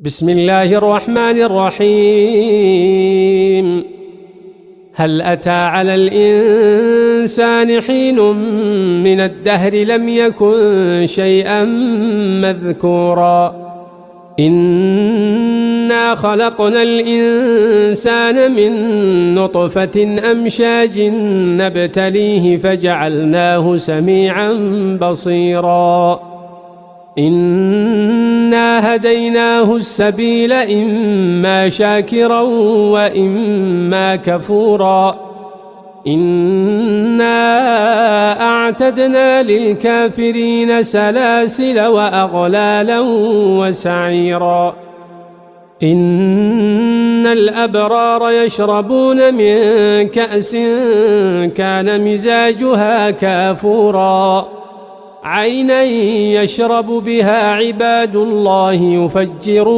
بسم الله الرحمن الرحيم. هل أتى على الإنسان حين من الدهر لم يكن شيئا مذكورا إنا خلقنا الإنسان من نطفة أمشاج نبتليه فجعلناه سميعا بصيرا إنا هديناه السبيل إما شاكرا وإما كفورا إنا أعتدنا للكافرين سلاسل وأغلالا وسعيرا إن الأبرار يشربون من كأس كان مزاجها كافورا عينا يشرب بها عباد الله يفجرون